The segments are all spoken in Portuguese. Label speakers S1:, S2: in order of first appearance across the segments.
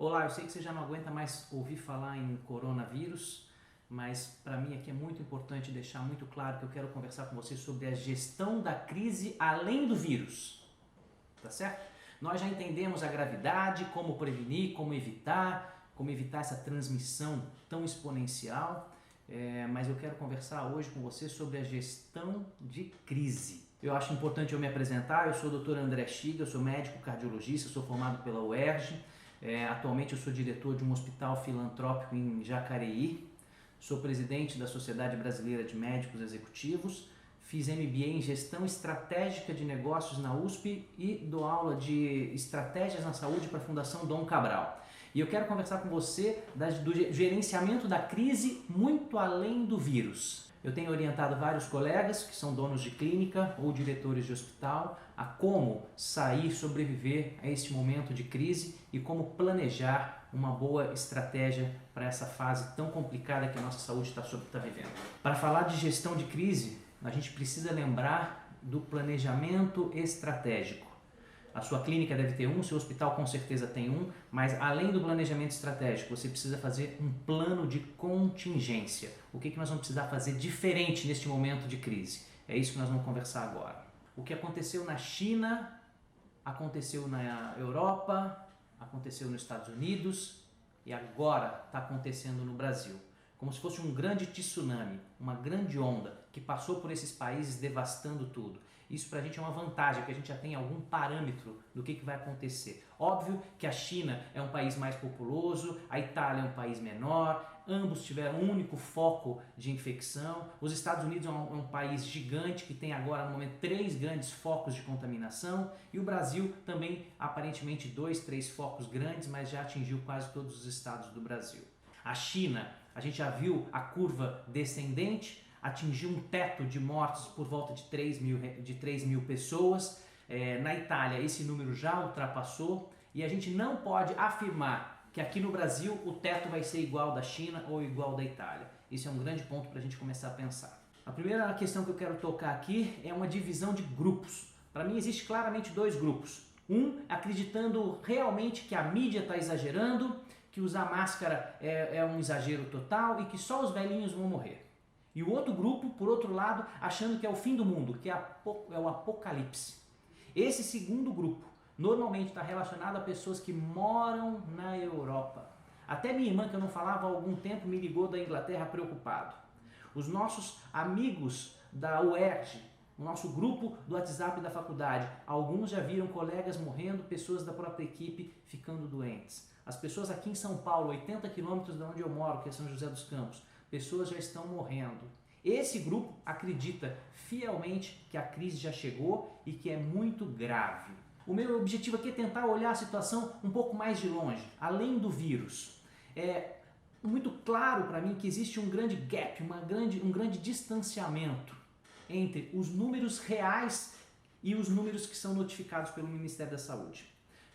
S1: Olá, eu sei que você já não aguenta mais ouvir falar em coronavírus, mas para mim aqui é muito importante deixar muito claro que eu quero conversar com você sobre a gestão da crise além do vírus, tá certo? Nós já entendemos a gravidade, como prevenir, como evitar essa transmissão tão exponencial, mas eu quero conversar hoje com você sobre a gestão de crise. Eu acho importante eu me apresentar. Eu sou o Dr. André Chiga, eu sou médico cardiologista, sou formado pela UERJ. Atualmente eu sou diretor de um hospital filantrópico em Jacareí, sou presidente da Sociedade Brasileira de Médicos Executivos, fiz MBA em Gestão Estratégica de Negócios na USP e dou aula de Estratégias na Saúde para a Fundação Dom Cabral. E eu quero conversar com você do gerenciamento da crise muito além do vírus. Eu tenho orientado vários colegas que são donos de clínica ou diretores de hospital a como sair, sobreviver a este momento de crise e como planejar uma boa estratégia para essa fase tão complicada que a nossa saúde está vivendo. Para falar de gestão de crise, a gente precisa lembrar do planejamento estratégico. A sua clínica deve ter um, seu hospital com certeza tem um, mas além do planejamento estratégico, você precisa fazer um plano de contingência. O que nós vamos precisar fazer diferente neste momento de crise? É isso que nós vamos conversar agora. O que aconteceu na China, aconteceu na Europa, aconteceu nos Estados Unidos e agora está acontecendo no Brasil. Como se fosse um grande tsunami, uma grande onda que passou por esses países devastando tudo. Isso para a gente é uma vantagem, que a gente já tem algum parâmetro do que vai acontecer. Óbvio que a China é um país mais populoso, a Itália é um país menor, ambos tiveram um único foco de infecção. Os Estados Unidos é um país gigante que tem agora no momento 3 grandes focos de contaminação e o Brasil também aparentemente 2, 3 focos grandes, mas já atingiu quase todos os estados do Brasil. A China, a gente já viu a curva descendente, atingiu um teto de mortes por volta de 3 mil pessoas. Na Itália esse número já ultrapassou e a gente não pode afirmar que aqui no Brasil o teto vai ser igual ao da China ou igual ao da Itália. Isso é um grande ponto para a gente começar a pensar. A primeira questão que eu quero tocar aqui é uma divisão de grupos. Para mim existe claramente 2 grupos. Um acreditando realmente que a mídia está exagerando, que usar máscara é um exagero total e que só os velhinhos vão morrer. E o outro grupo, por outro lado, achando que é o fim do mundo, que é o apocalipse. Esse segundo grupo normalmente está relacionado a pessoas que moram na Europa. Até minha irmã, que eu não falava há algum tempo, me ligou da Inglaterra preocupado. Os nossos amigos da UERJ, o nosso grupo do WhatsApp da faculdade, alguns já viram colegas morrendo, pessoas da própria equipe ficando doentes. As pessoas aqui em São Paulo, 80 quilômetros de onde eu moro, que é São José dos Campos, pessoas já estão morrendo. Esse grupo acredita fielmente que a crise já chegou e que é muito grave. O meu objetivo aqui é tentar olhar a situação um pouco mais de longe, além do vírus. É muito claro para mim que existe um grande gap, um grande distanciamento entre os números reais e os números que são notificados pelo Ministério da Saúde.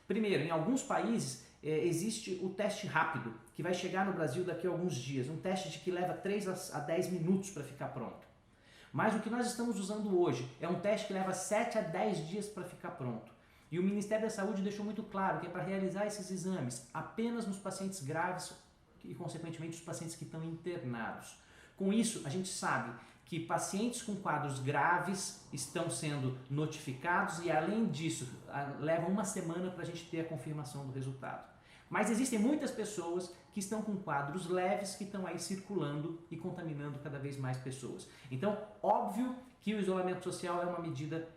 S1: Primeiro, em alguns países existe o teste rápido, que vai chegar no Brasil daqui a alguns dias, um teste que leva 3 a 10 minutos para ficar pronto. Mas o que nós estamos usando hoje é um teste que leva 7 a 10 dias para ficar pronto. E o Ministério da Saúde deixou muito claro que é para realizar esses exames apenas nos pacientes graves e, consequentemente, os pacientes que estão internados. Com isso, a gente sabe que pacientes com quadros graves estão sendo notificados e, além disso, leva uma semana para a gente ter a confirmação do resultado. Mas existem muitas pessoas que estão com quadros leves que estão aí circulando e contaminando cada vez mais pessoas. Então, óbvio que o isolamento social é uma medida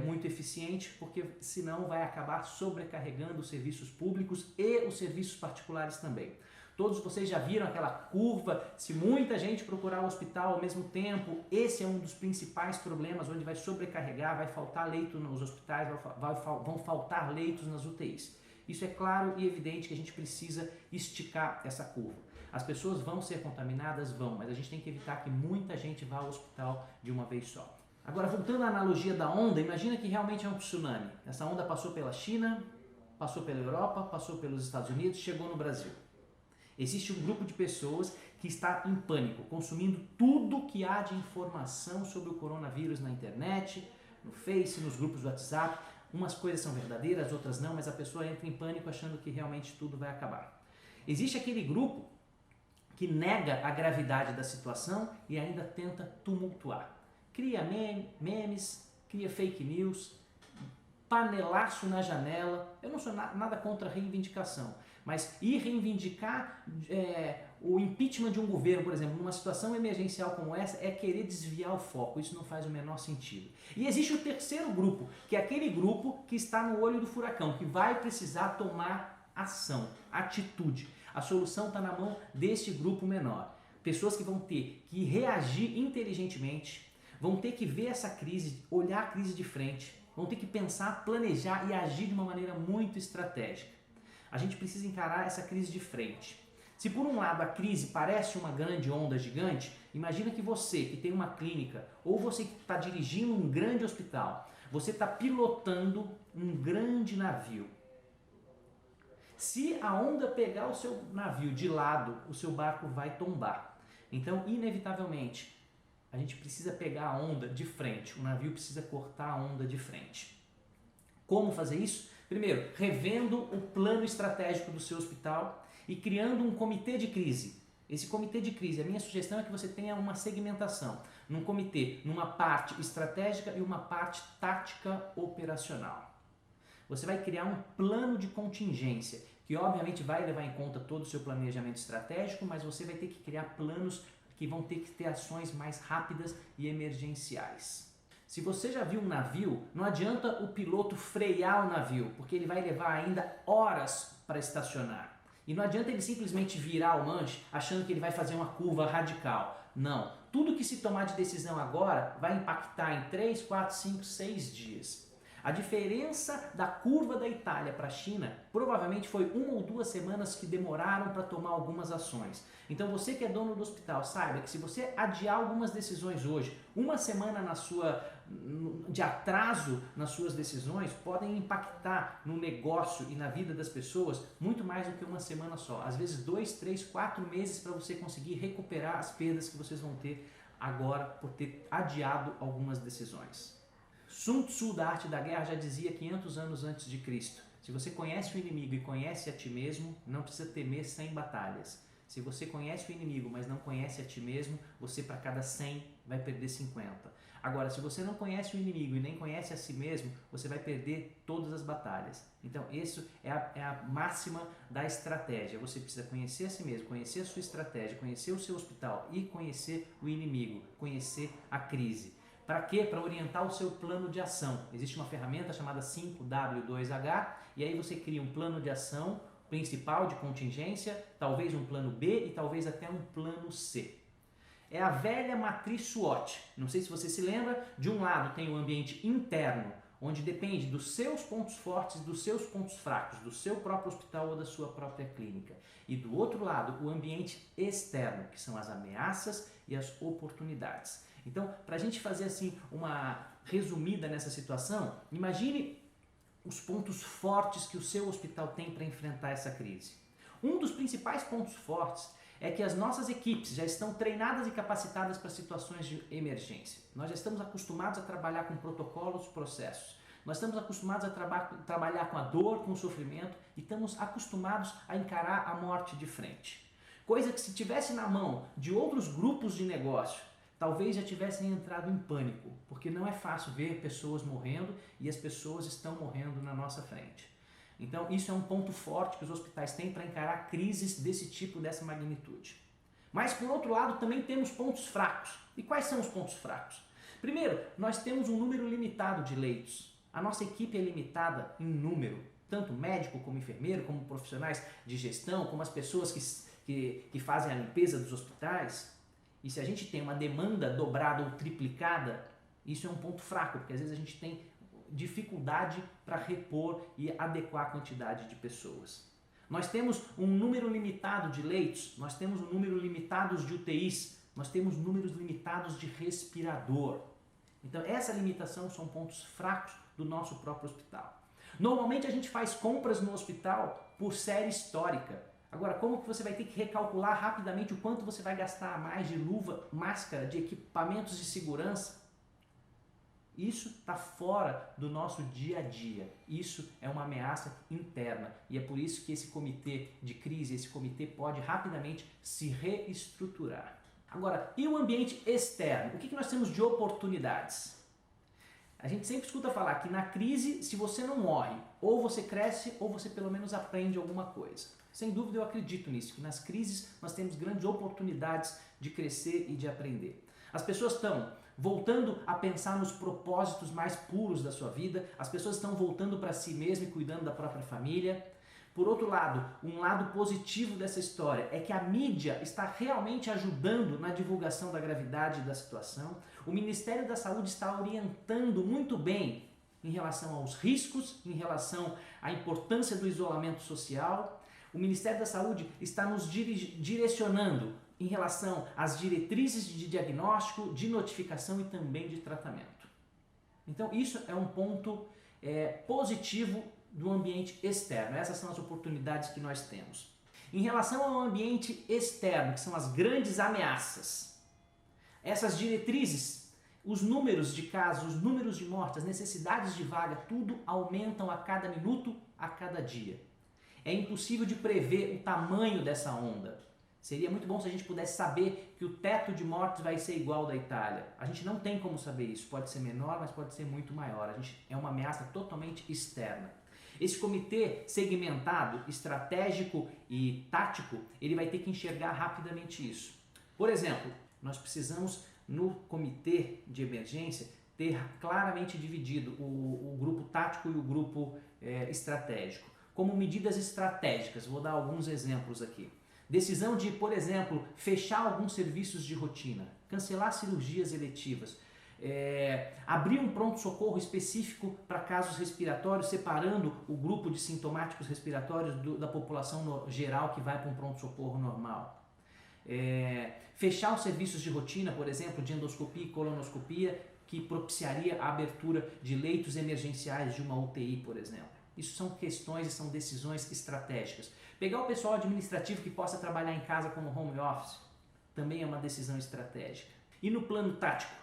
S1: muito eficiente, porque senão vai acabar sobrecarregando os serviços públicos e os serviços particulares também. Todos vocês já viram aquela curva, se muita gente procurar o hospital ao mesmo tempo, esse é um dos principais problemas, onde vai sobrecarregar, vai faltar leito nos hospitais, vão faltar leitos nas UTIs. Isso é claro e evidente que a gente precisa esticar essa curva. As pessoas vão ser contaminadas? Vão, mas a gente tem que evitar que muita gente vá ao hospital de uma vez só. Agora, voltando à analogia da onda, imagina que realmente é um tsunami. Essa onda passou pela China, passou pela Europa, passou pelos Estados Unidos, chegou no Brasil. Existe um grupo de pessoas que está em pânico, consumindo tudo que há de informação sobre o coronavírus na internet, no Face, nos grupos do WhatsApp. Umas coisas são verdadeiras, outras não, mas a pessoa entra em pânico achando que realmente tudo vai acabar. Existe aquele grupo que nega a gravidade da situação e ainda tenta tumultuar. Cria memes, cria fake news, panelaço na janela. Eu não sou nada contra a reivindicação, mas ir reivindicar o impeachment de um governo, por exemplo, numa situação emergencial como essa, é querer desviar o foco. Isso não faz o menor sentido. E existe o terceiro grupo, que é aquele grupo que está no olho do furacão, que vai precisar tomar ação, atitude. A solução está na mão deste grupo menor. Pessoas que vão ter que reagir inteligentemente, vão ter que ver essa crise, olhar a crise de frente, vão ter que pensar, planejar e agir de uma maneira muito estratégica. A gente precisa encarar essa crise de frente. Se por um lado a crise parece uma grande onda gigante, imagina que você que tem uma clínica ou você que está dirigindo um grande hospital, você está pilotando um grande navio. Se a onda pegar o seu navio de lado, o seu barco vai tombar. Então, inevitavelmente, a gente precisa pegar a onda de frente, o navio precisa cortar a onda de frente. Como fazer isso? Primeiro, revendo o plano estratégico do seu hospital e criando um comitê de crise. Esse comitê de crise, a minha sugestão é que você tenha uma segmentação num comitê, numa parte estratégica e uma parte tática operacional. Você vai criar um plano de contingência, que obviamente vai levar em conta todo o seu planejamento estratégico, mas você vai ter que criar planos que vão ter que ter ações mais rápidas e emergenciais. Se você já viu um navio, não adianta o piloto frear o navio, porque ele vai levar ainda horas para estacionar. E não adianta ele simplesmente virar o manche achando que ele vai fazer uma curva radical. Não. Tudo que se tomar de decisão agora vai impactar em 3, 4, 5, 6 dias. A diferença da curva da Itália para a China provavelmente foi 1 ou 2 semanas que demoraram para tomar algumas ações. Então você que é dono do hospital, saiba que se você adiar algumas decisões hoje, uma semana de atraso nas suas decisões podem impactar no negócio e na vida das pessoas muito mais do que uma semana só. Às vezes 2, 3, 4 meses para você conseguir recuperar as perdas que vocês vão ter agora por ter adiado algumas decisões. Sun Tzu, da Arte da Guerra, já dizia 500 anos antes de Cristo: se você conhece o inimigo e conhece a ti mesmo, não precisa temer 100 batalhas. Se você conhece o inimigo, mas não conhece a ti mesmo, você para cada 100 vai perder 50. Agora, se você não conhece o inimigo e nem conhece a si mesmo, você vai perder todas as batalhas. Então, isso é a máxima da estratégia. Você precisa conhecer a si mesmo, conhecer a sua estratégia, conhecer o seu hospital e conhecer o inimigo, conhecer a crise. Para quê? Para orientar o seu plano de ação. Existe uma ferramenta chamada 5W2H e aí você cria um plano de ação principal de contingência, talvez um plano B e talvez até um plano C. É a velha matriz SWOT. Não sei se você se lembra, de um lado tem o ambiente interno, onde depende dos seus pontos fortes e dos seus pontos fracos, do seu próprio hospital ou da sua própria clínica. E do outro lado, o ambiente externo, que são as ameaças e as oportunidades. Então, para a gente fazer assim uma resumida nessa situação, imagine os pontos fortes que o seu hospital tem para enfrentar essa crise. Um dos principais pontos fortes é que as nossas equipes já estão treinadas e capacitadas para situações de emergência. Nós já estamos acostumados a trabalhar com protocolos, processos. Nós estamos acostumados a trabalhar com a dor, com o sofrimento e estamos acostumados a encarar a morte de frente. Coisa que se tivesse na mão de outros grupos de negócio, talvez já tivessem entrado em pânico, porque não é fácil ver pessoas morrendo e as pessoas estão morrendo na nossa frente. Então, isso é um ponto forte que os hospitais têm para encarar crises desse tipo, dessa magnitude. Mas, por outro lado, também temos pontos fracos. E quais são os pontos fracos? Primeiro, nós temos um número limitado de leitos. A nossa equipe é limitada em número, tanto médico como enfermeiro, como profissionais de gestão, como as pessoas que fazem a limpeza dos hospitais. E se a gente tem uma demanda dobrada ou triplicada, isso é um ponto fraco, porque às vezes a gente tem dificuldade para repor e adequar a quantidade de pessoas. Nós temos um número limitado de leitos, nós temos um número limitado de UTIs, nós temos números limitados de respirador. Então essa limitação são pontos fracos do nosso próprio hospital. Normalmente a gente faz compras no hospital por série histórica. Agora, como que você vai ter que recalcular rapidamente o quanto você vai gastar a mais de luva, máscara, de equipamentos de segurança? Isso está fora do nosso dia a dia. Isso é uma ameaça interna e é por isso que esse comitê de crise, esse comitê pode rapidamente se reestruturar. Agora, e o ambiente externo? O que nós temos de oportunidades? A gente sempre escuta falar que na crise, se você não morre, ou você cresce ou você pelo menos aprende alguma coisa. Sem dúvida eu acredito nisso, que nas crises nós temos grandes oportunidades de crescer e de aprender. As pessoas estão voltando a pensar nos propósitos mais puros da sua vida, as pessoas estão voltando para si mesmas e cuidando da própria família. Por outro lado, um lado positivo dessa história é que a mídia está realmente ajudando na divulgação da gravidade da situação. O Ministério da Saúde está orientando muito bem em relação aos riscos, em relação à importância do isolamento social. O Ministério da Saúde está nos direcionando em relação às diretrizes de diagnóstico, de notificação e também de tratamento. Então isso é um ponto positivo do ambiente externo. Essas são as oportunidades que nós temos. Em relação ao ambiente externo, que são as grandes ameaças, essas diretrizes, os números de casos, os números de mortes, as necessidades de vaga, tudo aumentam a cada minuto, a cada dia. É impossível de prever o tamanho dessa onda. Seria muito bom se a gente pudesse saber que o teto de mortes vai ser igual ao da Itália. A gente não tem como saber isso. Pode ser menor, mas pode ser muito maior. É uma ameaça totalmente externa. Esse comitê segmentado, estratégico e tático, ele vai ter que enxergar rapidamente isso. Por exemplo, nós precisamos no comitê de emergência ter claramente dividido o grupo tático e o grupo estratégico. Como medidas estratégicas, vou dar alguns exemplos aqui. Decisão de, por exemplo, fechar alguns serviços de rotina, cancelar cirurgias eletivas, abrir um pronto-socorro específico para casos respiratórios, separando o grupo de sintomáticos respiratórios da população geral que vai para um pronto-socorro normal. Fechar os serviços de rotina, por exemplo, de endoscopia e colonoscopia, que propiciaria a abertura de leitos emergenciais de uma UTI, por exemplo. Isso são questões e são decisões estratégicas. Pegar o pessoal administrativo que possa trabalhar em casa como home office também é uma decisão estratégica. E no plano tático,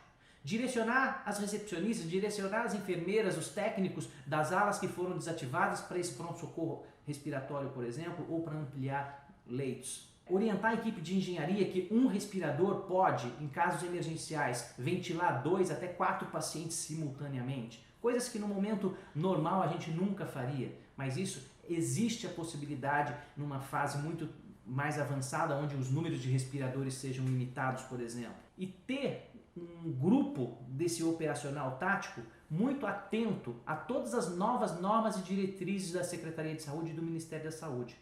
S1: direcionar as recepcionistas, direcionar as enfermeiras, os técnicos das alas que foram desativadas para esse pronto-socorro respiratório, por exemplo, ou para ampliar leitos. Orientar a equipe de engenharia que um respirador pode, em casos emergenciais, ventilar 2 até 4 pacientes simultaneamente. Coisas que no momento normal a gente nunca faria, mas isso existe a possibilidade numa fase muito mais avançada, onde os números de respiradores sejam limitados, por exemplo. E ter um grupo desse operacional tático muito atento a todas as novas normas e diretrizes da Secretaria de Saúde e do Ministério da Saúde,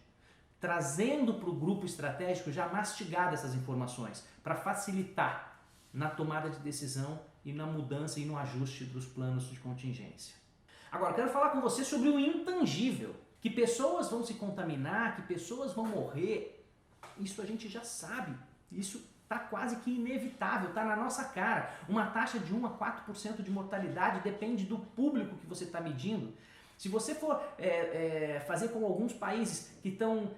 S1: trazendo para o grupo estratégico já mastigado essas informações, para facilitar na tomada de decisão e na mudança e no ajuste dos planos de contingência. Agora, eu quero falar com você sobre o intangível, que pessoas vão se contaminar, que pessoas vão morrer, isso a gente já sabe, isso está quase que inevitável, está na nossa cara. Uma taxa de 1 a 4% de mortalidade depende do público que você está medindo. Se você for fazer como alguns países que estão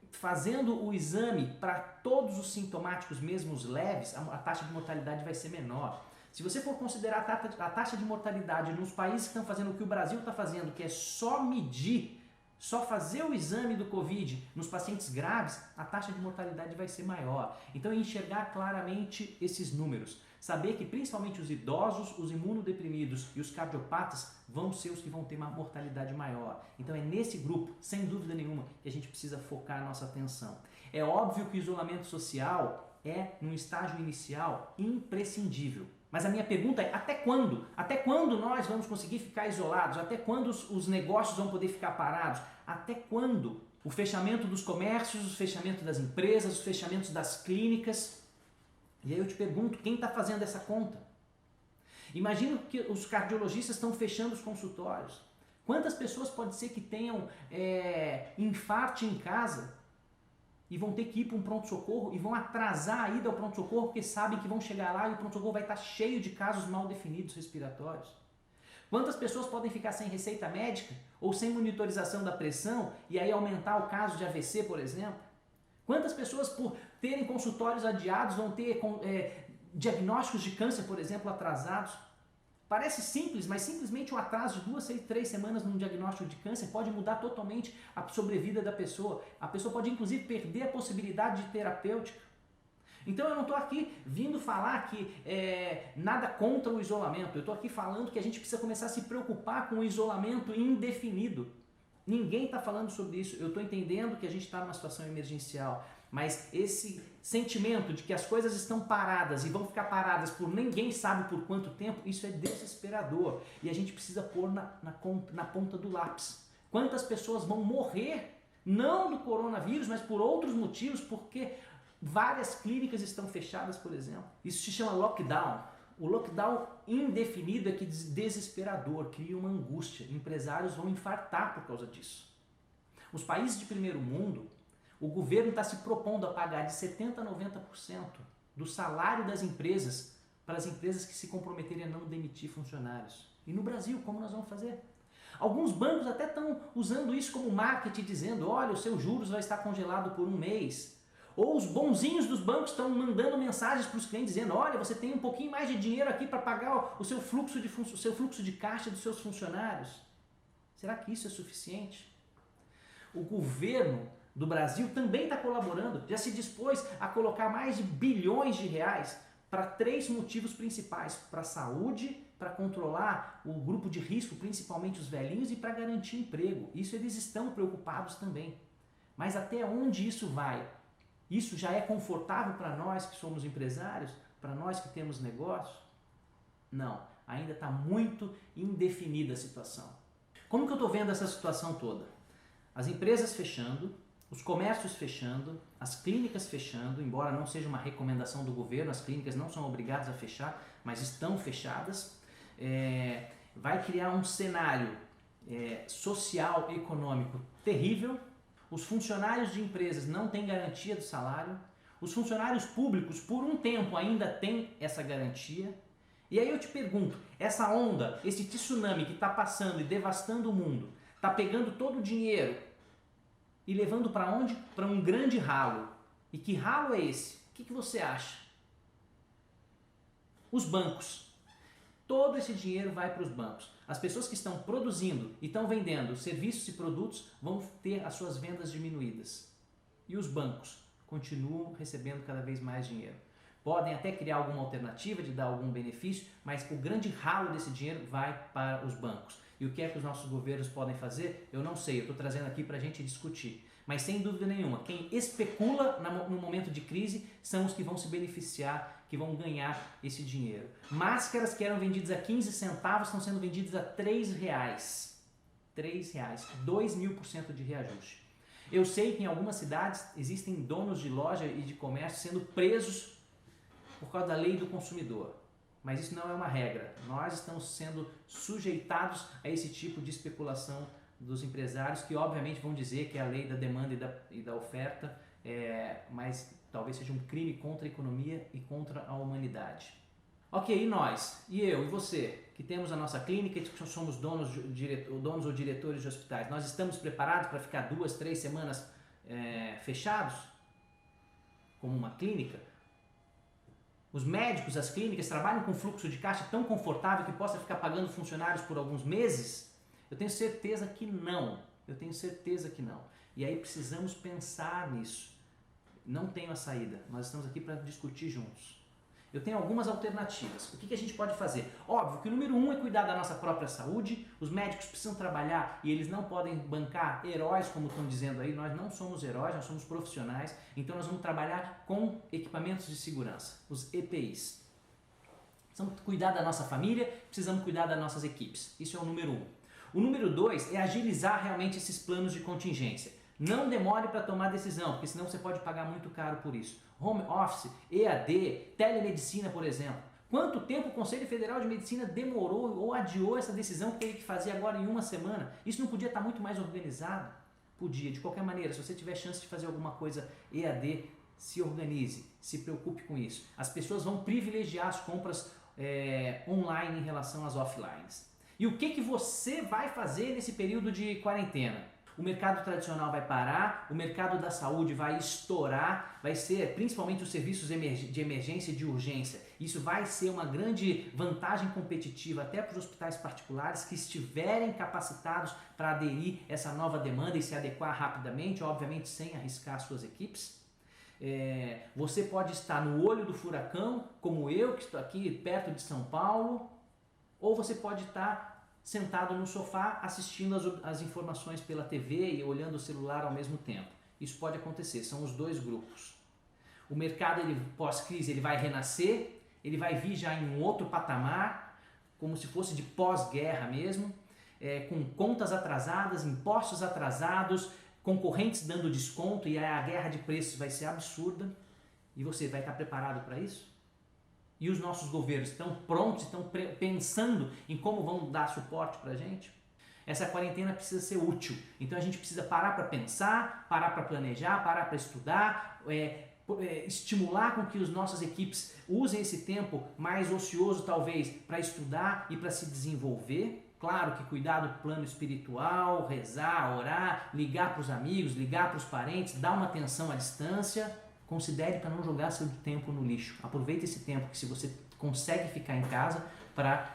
S1: fazendo o exame para todos os sintomáticos, mesmo os leves, a taxa de mortalidade vai ser menor. Se você for considerar a taxa de mortalidade nos países que estão fazendo o que o Brasil está fazendo, que é só medir, só fazer o exame do Covid nos pacientes graves, a taxa de mortalidade vai ser maior. Então, enxergar claramente esses números. Saber que principalmente os idosos, os imunodeprimidos e os cardiopatas vão ser os que vão ter uma mortalidade maior. Então é nesse grupo, sem dúvida nenhuma, que a gente precisa focar a nossa atenção. É óbvio que o isolamento social é, num estágio inicial, imprescindível. Mas a minha pergunta é, até quando? Até quando nós vamos conseguir ficar isolados? Até quando os negócios vão poder ficar parados? Até quando? O fechamento dos comércios, o fechamento das empresas, os fechamentos das clínicas. E aí eu te pergunto, quem está fazendo essa conta? Imagina que os cardiologistas estão fechando os consultórios. Quantas pessoas pode ser que tenham infarto em casa e vão ter que ir para um pronto-socorro e vão atrasar a ida ao pronto-socorro porque sabem que vão chegar lá e o pronto-socorro vai estar cheio de casos mal definidos respiratórios? Quantas pessoas podem ficar sem receita médica ou sem monitorização da pressão e aí aumentar o caso de AVC, por exemplo? Quantas pessoas, por terem consultórios adiados, vão ter diagnósticos de câncer, por exemplo, atrasados? Parece simples, mas simplesmente um atraso de 2, 3 semanas num diagnóstico de câncer pode mudar totalmente a sobrevida da pessoa. A pessoa pode inclusive perder a possibilidade de terapêutica. Então eu não estou aqui vindo falar que nada contra o isolamento, eu estou aqui falando que a gente precisa começar a se preocupar com o isolamento indefinido. Ninguém está falando sobre isso, eu estou entendendo que a gente está numa situação emergencial, mas esse sentimento de que as coisas estão paradas e vão ficar paradas por ninguém sabe por quanto tempo, isso é desesperador e a gente precisa pôr na ponta do lápis. Quantas pessoas vão morrer, não do coronavírus, mas por outros motivos, porque várias clínicas estão fechadas, por exemplo. Isso se chama lockdown. O lockdown indefinido é que desesperador, cria uma angústia. Empresários vão infartar por causa disso. Os países de primeiro mundo, o governo está se propondo a pagar de 70% a 90% do salário das empresas para as empresas que se comprometerem a não demitir funcionários. E no Brasil, como nós vamos fazer? Alguns bancos até estão usando isso como marketing, dizendo, olha, o seu juros vai estar congelado por 1 mês. Ou os bonzinhos dos bancos estão mandando mensagens para os clientes dizendo, olha, você tem um pouquinho mais de dinheiro aqui para pagar o seu fluxo de caixa dos seus funcionários. Será que isso é suficiente? O governo do Brasil também está colaborando, já se dispôs a colocar mais de bilhões de reais para 3 motivos principais, para a saúde, para controlar o grupo de risco, principalmente os velhinhos, e para garantir emprego. Isso eles estão preocupados também. Mas até onde isso vai? Isso já é confortável para nós que somos empresários? Para nós que temos negócio? Não, ainda está muito indefinida a situação. Como que eu estou vendo essa situação toda? As empresas fechando, os comércios fechando, as clínicas fechando, embora não seja uma recomendação do governo, as clínicas não são obrigadas a fechar, mas estão fechadas. Vai criar um cenário social, econômico terrível. Os funcionários de empresas não têm garantia do salário, os funcionários públicos por um tempo ainda têm essa garantia. E aí eu te pergunto, essa onda, esse tsunami que está passando e devastando o mundo, está pegando todo o dinheiro e levando para onde? Para um grande ralo. E que ralo é esse? O que você acha? Os bancos. Todo esse dinheiro vai para os bancos. As pessoas que estão produzindo e estão vendendo serviços e produtos vão ter as suas vendas diminuídas. E os bancos continuam recebendo cada vez mais dinheiro. Podem até criar alguma alternativa de dar algum benefício, mas o grande ralo desse dinheiro vai para os bancos. E o que é que os nossos governos podem fazer? Eu não sei, eu estou trazendo aqui para a gente discutir. Mas sem dúvida nenhuma, quem especula no momento de crise são os que vão se beneficiar, que vão ganhar esse dinheiro. Máscaras que eram vendidas a 15 centavos estão sendo vendidas a R$3. R$3, 2.000% de reajuste. Eu sei que em algumas cidades existem donos de loja e de comércio sendo presos por causa da lei do consumidor. Mas isso não é uma regra. Nós estamos sendo sujeitados a esse tipo de especulação dos empresários, que obviamente vão dizer que é a lei da demanda e da oferta, mas talvez seja um crime contra a economia e contra a humanidade. Ok, e nós? E eu? E você? Que temos a nossa clínica e que somos donos ou diretores de hospitais. Nós estamos preparados para ficar 2, 3 semanas fechados? Como uma clínica? Os médicos, as clínicas trabalham com fluxo de caixa tão confortável que possa ficar pagando funcionários por alguns meses? Eu tenho certeza que não. Eu tenho certeza que não. E aí precisamos pensar nisso. Não tenho a saída. Nós estamos aqui para discutir juntos. Eu tenho algumas alternativas. O que a gente pode fazer? Óbvio que o número 1 é cuidar da nossa própria saúde. Os médicos precisam trabalhar e eles não podem bancar heróis, como estão dizendo aí. Nós não somos heróis, nós somos profissionais. Então nós vamos trabalhar com equipamentos de segurança, os EPIs. Precisamos cuidar da nossa família, precisamos cuidar das nossas equipes. Isso é o número 1. O número 2 é agilizar realmente esses planos de contingência. Não demore para tomar decisão, porque senão você pode pagar muito caro por isso. Home office, EAD, telemedicina, por exemplo. Quanto tempo o Conselho Federal de Medicina demorou ou adiou essa decisão que teve que fazer agora em 1 semana? Isso não podia estar muito mais organizado? Podia. De qualquer maneira, se você tiver chance de fazer alguma coisa EAD, se organize, se preocupe com isso. As pessoas vão privilegiar as compras online em relação às offlines. E o que você vai fazer nesse período de quarentena? o mercado tradicional vai parar, o mercado da saúde vai estourar, vai ser principalmente os serviços de emergência e de urgência. Isso vai ser uma grande vantagem competitiva até para os hospitais particulares que estiverem capacitados para aderir a essa nova demanda e se adequar rapidamente, obviamente sem arriscar suas equipes. Você pode estar no olho do furacão, como eu, que estou aqui perto de São Paulo, ou você pode estar sentado no sofá assistindo as informações pela TV e olhando o celular ao mesmo tempo. Isso pode acontecer, são os dois grupos. O mercado pós-crise ele vai renascer, ele vai vir já em um outro patamar, como se fosse de pós-guerra mesmo, com contas atrasadas, impostos atrasados, concorrentes dando desconto e a guerra de preços vai ser absurda. E você vai estar preparado para isso? E os nossos governos estão prontos, estão pensando em como vão dar suporte para a gente? Essa quarentena precisa ser útil. Então a gente precisa parar para pensar, parar para planejar, parar para estudar, estimular com que as nossas equipes usem esse tempo mais ocioso talvez para estudar e para se desenvolver. Claro que cuidar do plano espiritual, rezar, orar, ligar para os amigos, ligar para os parentes, dar uma atenção à distância. Considere para não jogar seu tempo no lixo. Aproveite esse tempo que se você consegue ficar em casa para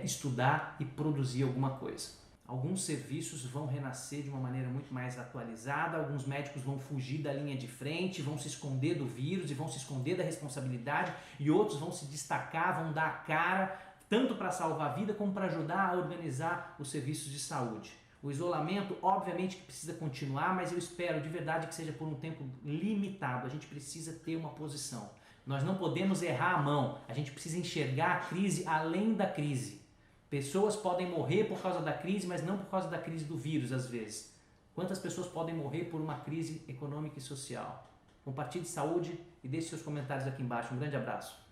S1: estudar e produzir alguma coisa. Alguns serviços vão renascer de uma maneira muito mais atualizada, alguns médicos vão fugir da linha de frente, vão se esconder do vírus e vão se esconder da responsabilidade e outros vão se destacar, vão dar a cara, tanto para salvar a vida como para ajudar a organizar os serviços de saúde. O isolamento, obviamente, que precisa continuar, mas eu espero de verdade que seja por um tempo limitado. A gente precisa ter uma posição. Nós não podemos errar a mão. A gente precisa enxergar a crise além da crise. Pessoas podem morrer por causa da crise, mas não por causa da crise do vírus, às vezes. Quantas pessoas podem morrer por uma crise econômica e social? Compartilhe saúde e deixe seus comentários aqui embaixo. Um grande abraço.